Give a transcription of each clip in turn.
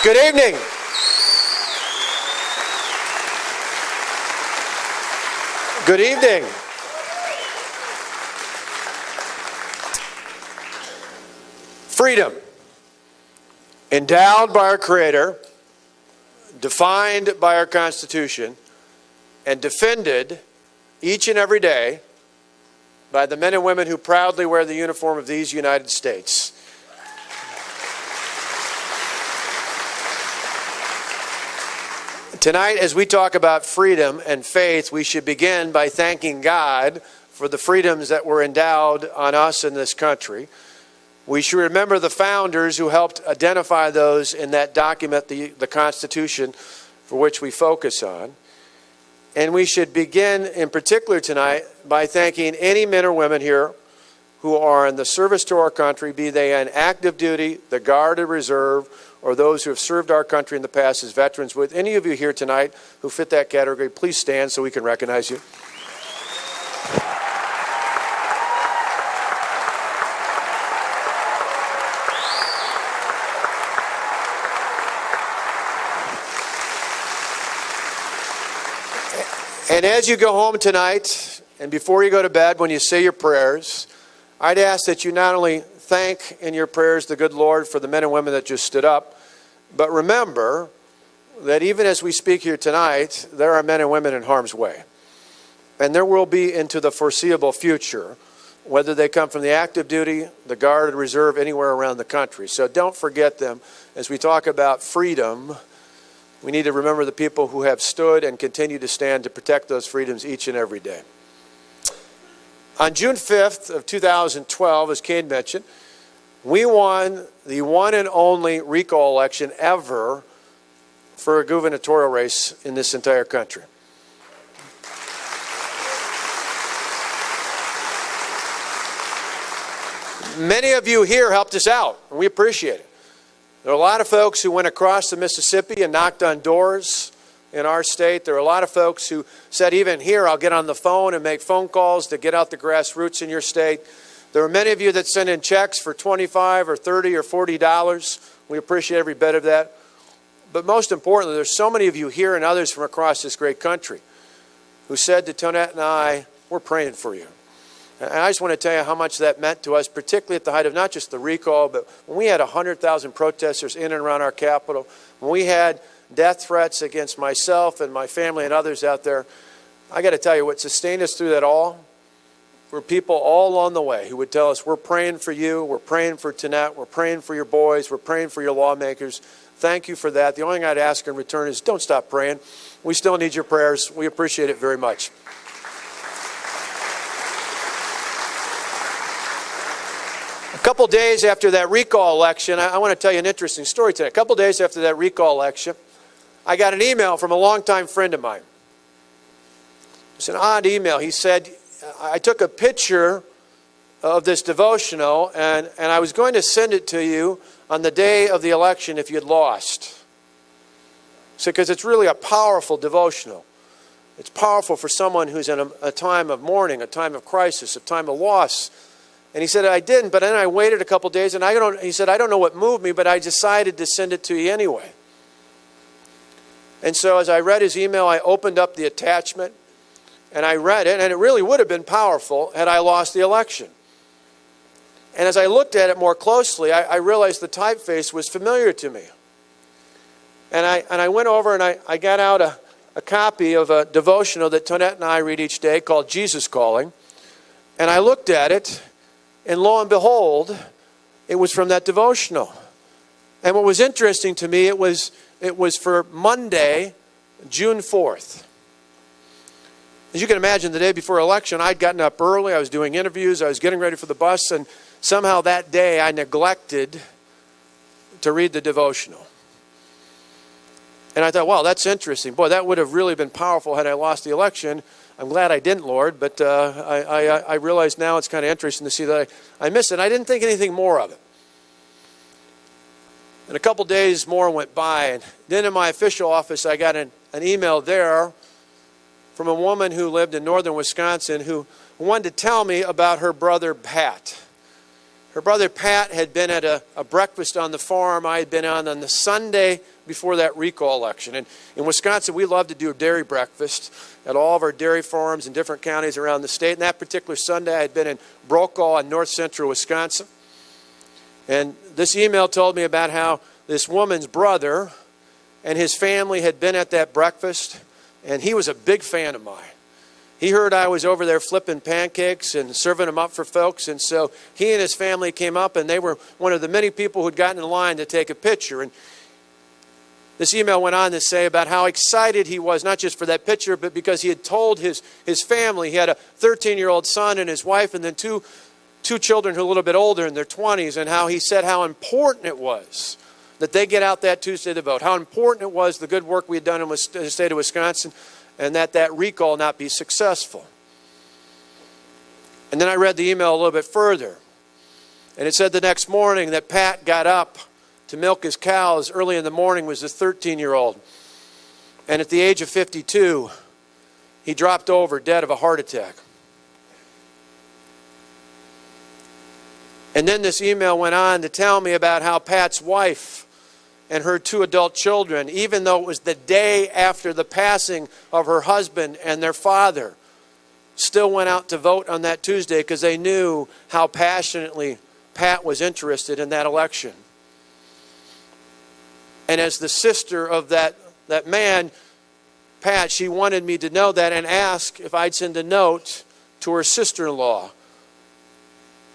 Good evening. Good evening. Freedom, endowed by our Creator, defined by our Constitution, and defended each and every day by the men and women who proudly wear the uniform of these United States. Tonight, as we talk about freedom and faith, we should begin by thanking God for the freedoms that were endowed on us in this country. We should remember the founders who helped identify those in that document, the Constitution, for which we focus on. And we should begin in particular tonight by thanking any men or women here who are in the service to our country, be they in active duty, the Guard or Reserve, or those who have served our country in the past as veterans. With any of you here tonight who fit that category, please stand so we can recognize you. And as you go home tonight, and before you go to bed, when you say your prayers, I'd ask that you not only thank in your prayers the good Lord for the men and women that just stood up, but remember that even as we speak here tonight, there are men and women in harm's way. And there will be into the foreseeable future, whether they come from the active duty, the Guard, or Reserve, anywhere around the country. So don't forget them. As we talk about freedom, we need to remember the people who have stood and continue to stand to protect those freedoms each and every day. On June 5th of 2012, as Kane mentioned, we won the one and only recall election ever for a gubernatorial race in this entire country. Many of you here helped us out, and we appreciate it. There are a lot of folks who went across the Mississippi and knocked on doors in our state. There are a lot of folks who said, even here, I'll get on the phone and make phone calls to get out the grassroots in your state. There are many of you that send in checks for $25 or $30 or $40. We appreciate every bit of that. But most importantly, there's so many of you here and others from across this great country who said to Tonette and I, we're praying for you. And I just want to tell you how much that meant to us, particularly at the height of not just the recall, but when we had 100,000 protesters in and around our capital, when we had death threats against myself and my family and others out there. I got to tell you, what sustained us through that all were people all along the way who would tell us, we're praying for you, we're praying for Tonette, we're praying for your boys, we're praying for your lawmakers. Thank you for that. The only thing I'd ask in return is don't stop praying. We still need your prayers. We appreciate it very much. A couple days after that recall election, I want to tell you an interesting story today. A couple days after that recall election, I got an email from a longtime friend of mine. It's an odd email. He said, I took a picture of this devotional, and I was going to send it to you on the day of the election if you'd lost. So, because it's really a powerful devotional. It's powerful for someone who's in a time of mourning, a time of crisis, a time of loss. And he said, I didn't, but then I waited a couple days, and he said, I don't know what moved me, but I decided to send it to you anyway. And so as I read his email, I opened up the attachment, and I read it, and it really would have been powerful had I lost the election. And as I looked at it more closely, I realized the typeface was familiar to me. And I went over and I got out a copy of a devotional that Tonette and I read each day called Jesus Calling. And I looked at it, and lo and behold, it was from that devotional. And what was interesting to me, it was for Monday, June 4th. As you can imagine, the day before election, I'd gotten up early. I was doing interviews. I was getting ready for the bus. And somehow that day, I neglected to read the devotional. And I thought, wow, that's interesting. Boy, that would have really been powerful had I lost the election. I'm glad I didn't, Lord. But I realize now it's kind of interesting to see that I missed it. I didn't think anything more of it. And a couple days more went by. And then in my official office, I got an email there from a woman who lived in northern Wisconsin who wanted to tell me about her brother, Pat. Her brother Pat had been at a breakfast on the farm I had been on the Sunday before that recall election. And in Wisconsin, we love to do a dairy breakfast at all of our dairy farms in different counties around the state. And that particular Sunday, I had been in Brokaw in north central Wisconsin. And this email told me about how this woman's brother and his family had been at that breakfast, and he was a big fan of mine. He heard I was over there flipping pancakes and serving them up for folks, and so he and his family came up, and they were one of the many people who'd gotten in line to take a picture. And this email went on to say about how excited he was, not just for that picture, but because he had told his family, he had a 13-year-old son and his wife, and then two children who are a little bit older in their 20s, and how he said how important it was that they get out that Tuesday to vote, how important it was the good work we had done in the state of Wisconsin, and that recall not be successful. And then I read the email a little bit further, and it said the next morning that Pat got up to milk his cows early in the morning, was a 13-year-old. And at the age of 52, he dropped over dead of a heart attack. And then this email went on to tell me about how Pat's wife and her 2 adult children, even though it was the day after the passing of her husband and their father, still went out to vote on that Tuesday because they knew how passionately Pat was interested in that election. And as the sister of that man, Pat, she wanted me to know that and ask if I'd send a note to her sister-in-law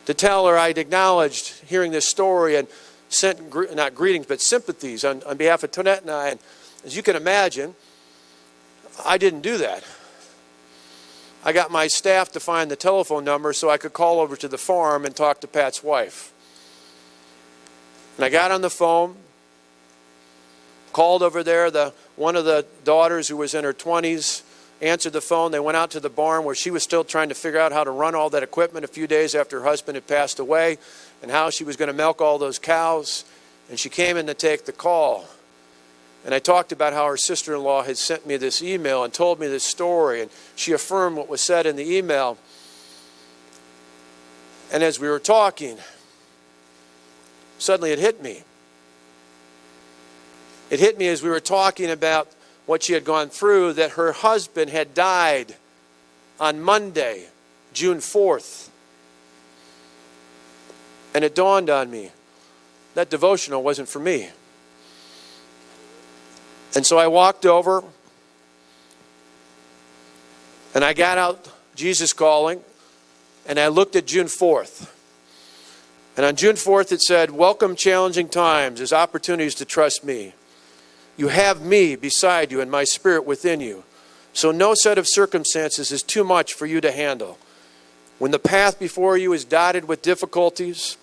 to tell her I'd acknowledged hearing this story and sent, not greetings, but sympathies on behalf of Tonette and I. And as you can imagine, I didn't do that. I got my staff to find the telephone number so I could call over to the farm and talk to Pat's wife. And I got on the phone, called over there. One of the daughters, who was in her 20s, answered the phone. They went out to the barn where she was still trying to figure out how to run all that equipment a few days after her husband had passed away, and how she was going to milk all those cows. And she came in to take the call. And I talked about how her sister-in-law had sent me this email and told me this story, and she affirmed what was said in the email. And as we were talking, suddenly it hit me. It hit me as we were talking about what she had gone through, that her husband had died on Monday, June 4th. And it dawned on me, that devotional wasn't for me. And so I walked over and I got out Jesus Calling and I looked at June 4th. And on June 4th it said, "Welcome challenging times as opportunities to trust me. You have me beside you and my spirit within you. So no set of circumstances is too much for you to handle. When the path before you is dotted with difficulties,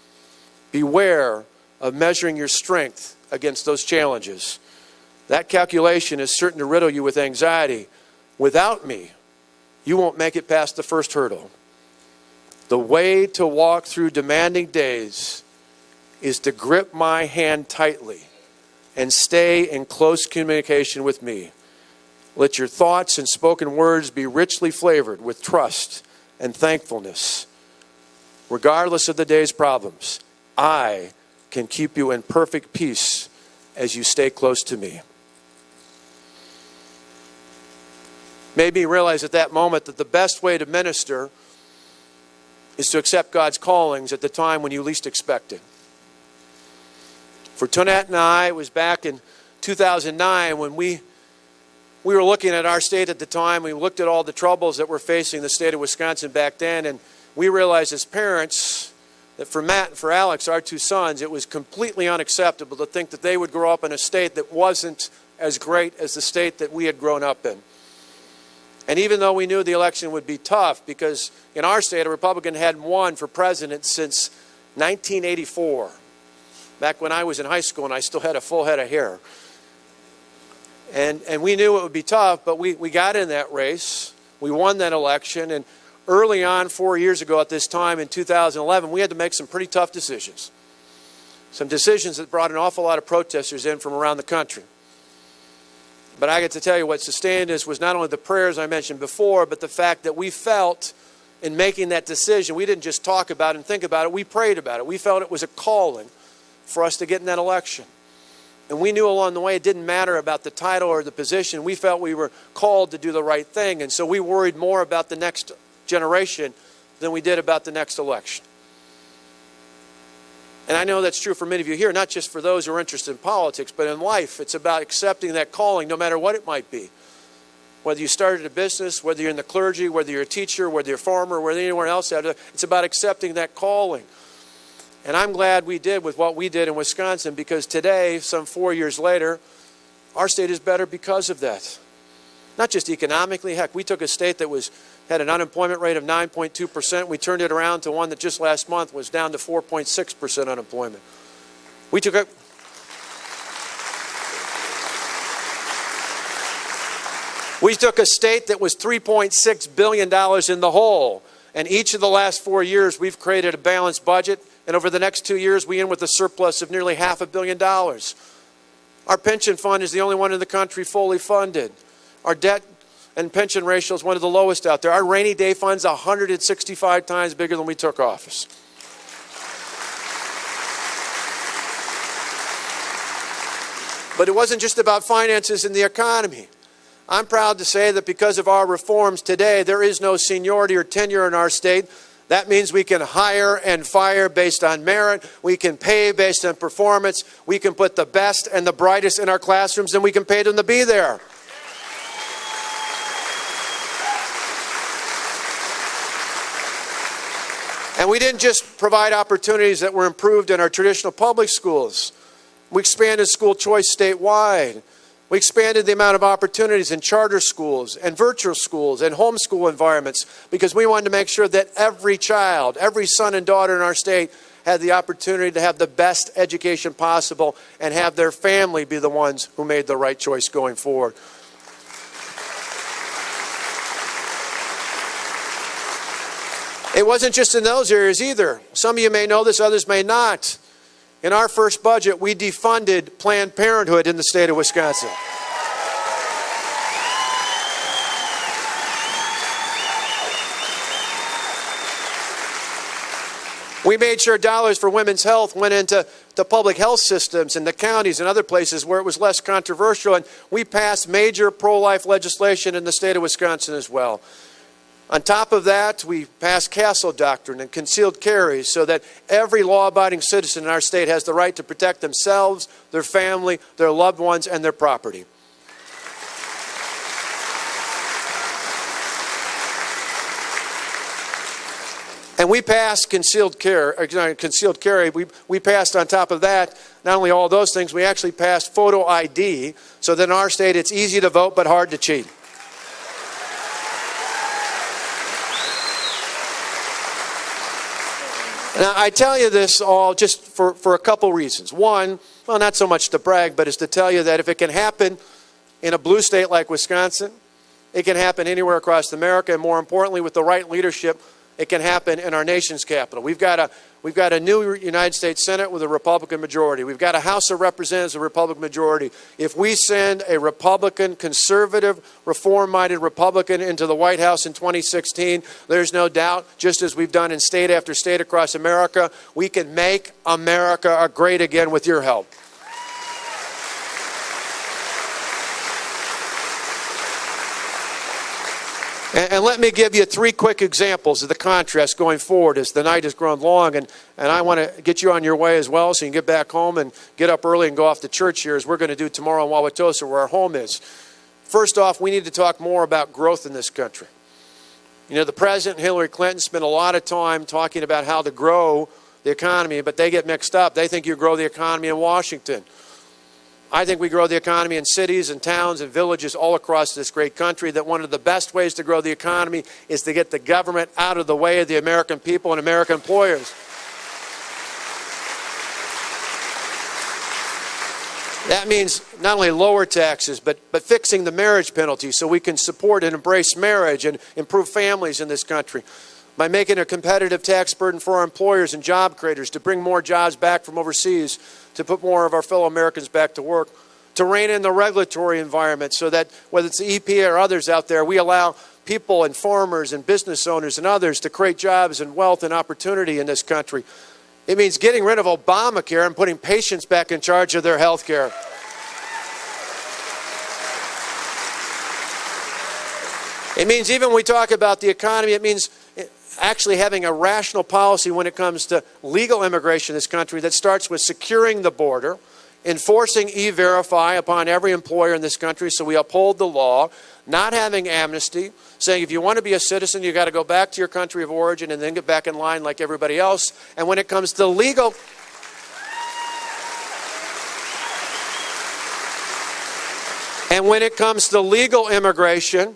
beware of measuring your strength against those challenges. That calculation is certain to riddle you with anxiety. Without me, you won't make it past the first hurdle. The way to walk through demanding days is to grip my hand tightly and stay in close communication with me. Let your thoughts and spoken words be richly flavored with trust and thankfulness. Regardless of the day's problems, I can keep you in perfect peace as you stay close to me." Made me realize at that moment that the best way to minister is to accept God's callings at the time when you least expect it. For Tonette and I, it was back in 2009 when we were looking at our state at the time. We looked at all the troubles that were facing the state of Wisconsin back then, and we realized as parents that for Matt and for Alex, our 2 sons, it was completely unacceptable to think that they would grow up in a state that wasn't as great as the state that we had grown up in. And even though we knew the election would be tough, because in our state, a Republican hadn't won for president since 1984. Back when I was in high school and I still had a full head of hair. And we knew it would be tough, but we got in that race. We won that election. And early on, 4 years ago at this time in 2011, we had to make some pretty tough decisions. Some decisions that brought an awful lot of protesters in from around the country. But I get to tell you what sustained us was not only the prayers I mentioned before, but the fact that we felt in making that decision, we didn't just talk about it and think about it, we prayed about it. We felt it was a calling for us to get in that election. And we knew along the way it didn't matter about the title or the position. We felt we were called to do the right thing. And so we worried more about the next generation than we did about the next election. And I know that's true for many of you here, not just for those who are interested in politics, but in life. It's about accepting that calling, no matter what it might be. Whether you started a business, whether you're in the clergy, whether you're a teacher, whether you're a farmer, whether anywhere else, it's about accepting that calling. And I'm glad we did with what we did in Wisconsin, because today, some 4 years later, our state is better because of that. Not just economically. Heck, we took a state that had an unemployment rate of 9.2%. We turned it around to one that just last month was down to 4.6% unemployment. We took a state that was $3.6 billion in the hole. And each of the last 4 years, we've created a balanced budget. And over the next 2 years, we end with a surplus of nearly $500 million. Our pension fund is the only one in the country fully funded. Our debt and pension ratio is one of the lowest out there. Our rainy day fund is 165 times bigger than we took office. But it wasn't just about finances and the economy. I'm proud to say that because of our reforms today, there is no seniority or tenure in our state. That means we can hire and fire based on merit. We can pay based on performance. We can put the best and the brightest in our classrooms, and we can pay them to be there. And we didn't just provide opportunities that were improved in our traditional public schools. We expanded school choice statewide. We expanded the amount of opportunities in charter schools and virtual schools and homeschool environments, because we wanted to make sure that every child, every son and daughter in our state had the opportunity to have the best education possible and have their family be the ones who made the right choice going forward. It wasn't just in those areas either. Some of you may know this, others may not. In our first budget, we defunded Planned Parenthood in the state of Wisconsin. We made sure dollars for women's health went into the public health systems in the counties and other places where it was less controversial. And we passed major pro-life legislation in the state of Wisconsin as well. On top of that, we passed Castle Doctrine and concealed carry so that every law-abiding citizen in our state has the right to protect themselves, their family, their loved ones, and their property. And we passed concealed carry. We passed on top of that, not only all those things, we actually passed photo ID so that in our state it's easy to vote but hard to cheat. Now, I tell you this all just for a couple reasons. One, well, not so much to brag, but is to tell you that if it can happen in a blue state like Wisconsin, it can happen anywhere across America, and more importantly, with the right leadership, it can happen in our nation's capital. We've got a new United States Senate with a Republican majority. We've got a House of Representatives with a Republican majority. If we send a Republican, conservative, reform-minded Republican into the White House in 2016, there's no doubt, just as we've done in state after state across America, we can make America great again with your help. And let me give you 3 quick examples of the contrast going forward as the night has grown long. And I want to get you on your way as well so you can get back home and get up early and go off to church here, as we're going to do tomorrow in Wauwatosa, where our home is. First off, we need to talk more about growth in this country. You know, the President and Hillary Clinton spent a lot of time talking about how to grow the economy, but they get mixed up. They think you grow the economy in Washington. I think we grow the economy in cities and towns and villages all across this great country, that one of the best ways to grow the economy is to get the government out of the way of the American people and American employers. That means not only lower taxes, but fixing the marriage penalty so we can support and embrace marriage and improve families in this country. By making a competitive tax burden for our employers and job creators, to bring more jobs back from overseas, to put more of our fellow Americans back to work, to rein in the regulatory environment so that whether it's the EPA or others out there, we allow people and farmers and business owners and others to create jobs and wealth and opportunity in this country. It means getting rid of Obamacare and putting patients back in charge of their health care. It means even when we talk about the economy, it means actually having a rational policy when it comes to legal immigration in this country that starts with securing the border, enforcing E-Verify upon every employer in this country so we uphold the law, not having amnesty, saying if you want to be a citizen, you've got to go back to your country of origin and then get back in line like everybody else. And when it comes to legal... And when it comes to legal immigration,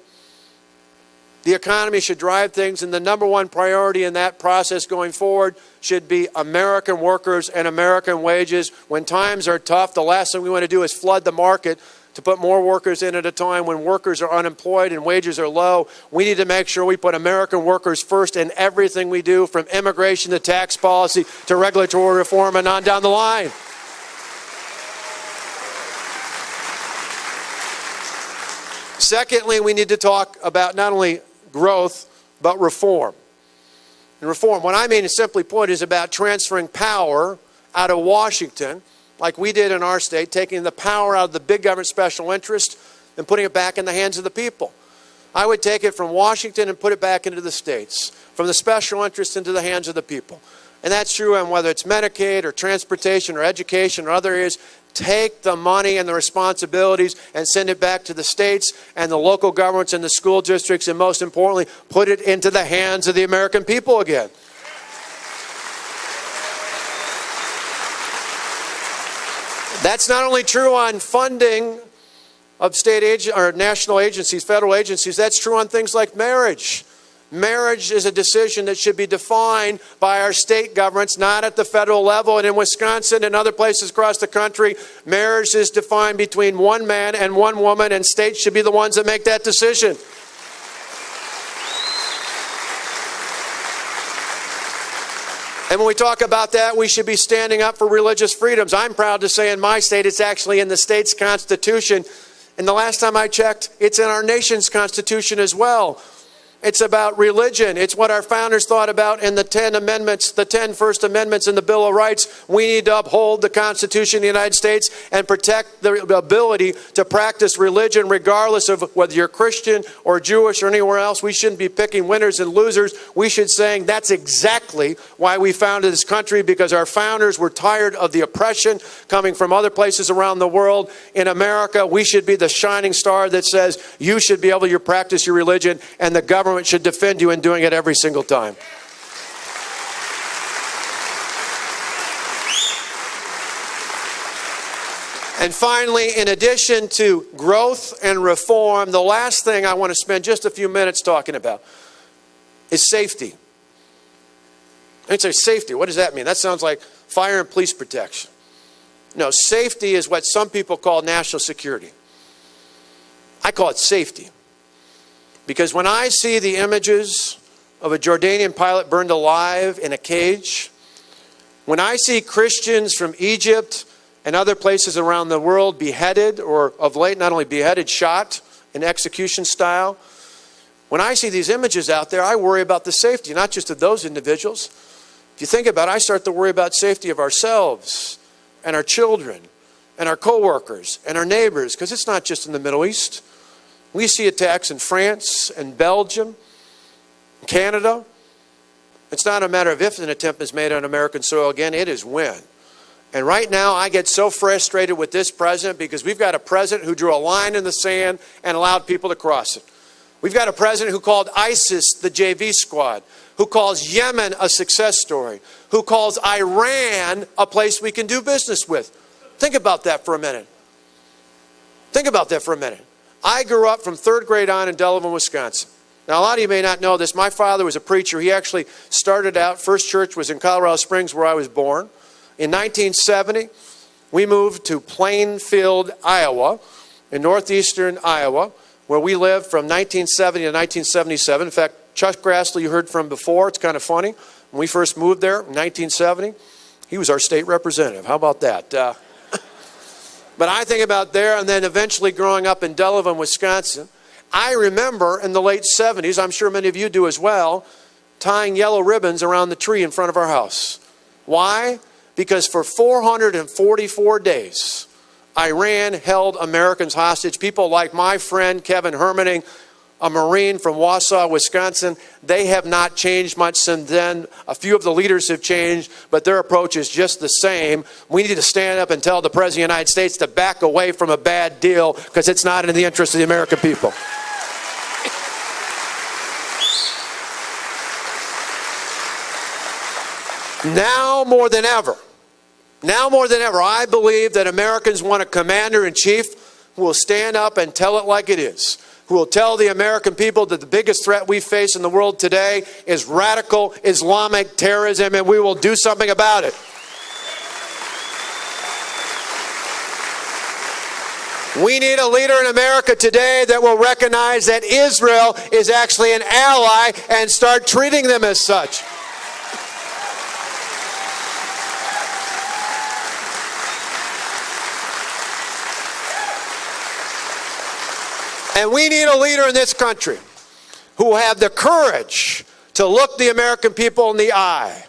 the economy should drive things, and the number one priority in that process going forward should be American workers and American wages. When times are tough, the last thing we want to do is flood the market to put more workers in at a time when workers are unemployed and wages are low. We need to make sure we put American workers first in everything we do, from immigration to tax policy to regulatory reform and on down the line. Secondly, we need to talk about not only growth, but reform. And reform, what I mean, simply put, is about transferring power out of Washington, like we did in our state, taking the power out of the big government special interest and putting it back in the hands of the people. I would take it from Washington and put it back into the states, from the special interest into the hands of the people. And that's true on whether it's Medicaid or transportation or education or other areas. Take the money and the responsibilities and send it back to the states and the local governments and the school districts, and most importantly, put it into the hands of the American people again. That's not only true on funding of state or national agencies, federal agencies, that's true on things like marriage. Marriage is a decision that should be defined by our state governments, not at the federal level. And in Wisconsin and other places across the country, marriage is defined between one man and one woman, and states should be the ones that make that decision. And when we talk about that, we should be standing up for religious freedoms. I'm proud to say in my state, it's actually in the state's constitution. And the last time I checked, it's in our nation's constitution as well. It's about religion. It's what our founders thought about in the 10 amendments, the 10 First Amendments in the Bill of Rights. We need to uphold the Constitution of the United States and protect the ability to practice religion regardless of whether you're Christian or Jewish or anywhere else. We shouldn't be picking winners and losers. We should say that's exactly why we founded this country, because our founders were tired of the oppression coming from other places around the world. In America, we should be the shining star that says you should be able to practice your religion, and the government should defend you in doing it every single time. And finally, in addition to growth and reform, the last thing I want to spend just a few minutes talking about is safety. I'd say safety. What does that mean? That sounds like fire and police protection. No, safety is what some people call national security. I call it safety. Because when I see the images of a Jordanian pilot burned alive in a cage, when I see Christians from Egypt and other places around the world beheaded, or of late not only beheaded, shot in execution style, when I see these images out there, I worry about the safety, not just of those individuals. If you think about it, I start to worry about safety of ourselves and our children and our co-workers and our neighbors, because it's not just in the Middle East. We see attacks in France and Belgium, Canada. It's not a matter of if an attempt is made on American soil again, it is when. And right now I get so frustrated with this president, because we've got a president who drew a line in the sand and allowed people to cross it. We've got a president who called ISIS the JV squad, who calls Yemen a success story, who calls Iran a place we can do business with. Think about that for a minute. Think about that for a minute. I grew up from 3rd grade on in Delavan, Wisconsin. Now, a lot of you may not know this. My father was a preacher. He actually started out, first church was in Colorado Springs, where I was born. In 1970, we moved to Plainfield, Iowa, in northeastern Iowa, where we lived from 1970 to 1977. In fact, Chuck Grassley, you heard from before. It's kind of funny. When we first moved there in 1970, he was our state representative. How about that? But I think about there, and then eventually growing up in Delavan, Wisconsin, I remember in the late 70s, I'm sure many of you do as well, tying yellow ribbons around the tree in front of our house. Why? Because for 444 days, Iran held Americans hostage. People like my friend Kevin Hermaning, a Marine from Wausau, Wisconsin, they have not changed much since then. A few of the leaders have changed, but their approach is just the same. We need to stand up and tell the President of the United States to back away from a bad deal because it's not in the interest of the American people. Now more than ever, I believe that Americans want a commander-in-chief who will stand up and tell it like it is, who will tell the American people that the biggest threat we face in the world today is radical Islamic terrorism, and we will do something about it. We need a leader in America today that will recognize that Israel is actually an ally and start treating them as such. And we need a leader in this country who will have the courage to look the American people in the eye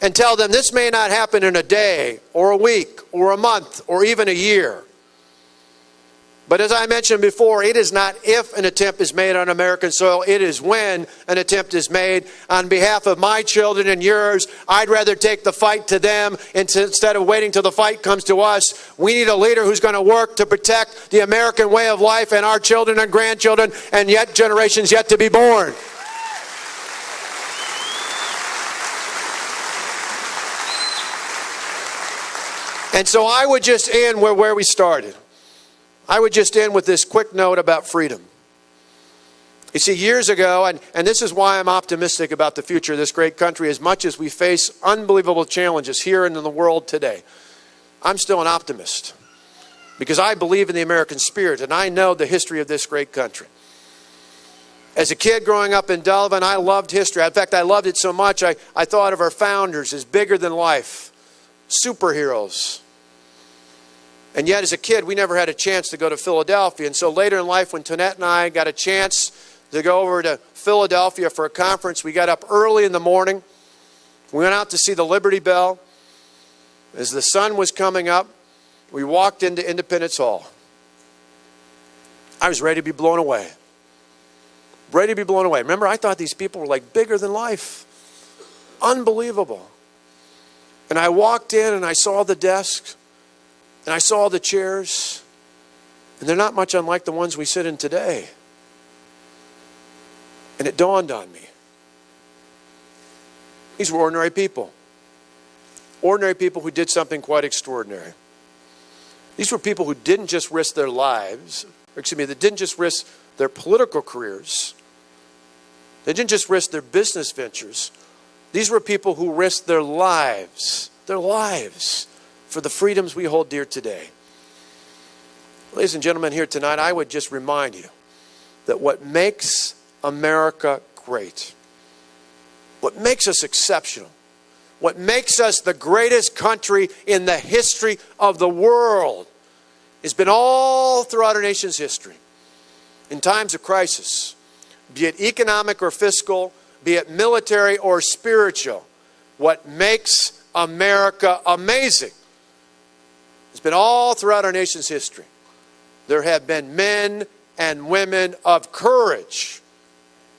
and tell them this may not happen in a day or a week or a month or even a year. But as I mentioned before, it is not if an attempt is made on American soil, it is when an attempt is made. On behalf of my children and yours, I'd rather take the fight to them instead of waiting till the fight comes to us. We need a leader who's going to work to protect the American way of life and our children and grandchildren and yet generations yet to be born. And so I would just end where we started. I would just end with this quick note about freedom. You see, years ago, and this is why I'm optimistic about the future of this great country, as much as we face unbelievable challenges here and in the world today, I'm still an optimist because I believe in the American spirit and I know the history of this great country. As a kid growing up in Delavan, I loved history. In fact, I loved it so much, I thought of our founders as bigger than life, superheroes. And yet, as a kid, we never had a chance to go to Philadelphia. And so later in life, when Tonette and I got a chance to go over to Philadelphia for a conference, we got up early in the morning. We went out to see the Liberty Bell. As the sun was coming up, we walked into Independence Hall. I was ready to be blown away. Ready to be blown away. Remember, I thought these people were like bigger than life. Unbelievable. And I walked in and I saw the desks. And I saw the chairs, and they're not much unlike the ones we sit in today. And it dawned on me. These were ordinary people. Ordinary people who did something quite extraordinary. These were people who didn't just risk their lives, they didn't just risk their political careers. They didn't just risk their business ventures. These were people who risked their lives for the freedoms we hold dear today. Ladies and gentlemen, here tonight, I would just remind you that what makes America great, what makes us exceptional, what makes us the greatest country in the history of the world has been all throughout our nation's history. In times of crisis, be it economic or fiscal, be it military or spiritual, what makes America amazing it's been all throughout our nation's history. There have been men and women of courage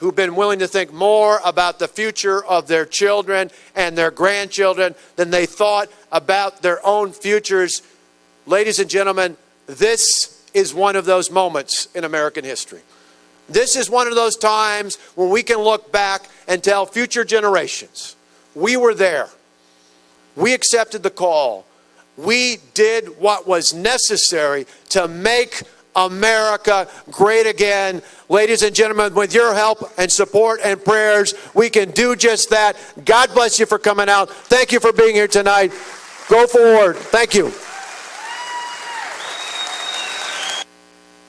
who've been willing to think more about the future of their children and their grandchildren than they thought about their own futures. Ladies and gentlemen, this is one of those moments in American history. This is one of those times when we can look back and tell future generations, we were there. We accepted the call. We did what was necessary to make America great again. Ladies and gentlemen, with your help and support and prayers, we can do just that. God bless you for coming out. Thank you for being here tonight. Go forward. Thank you.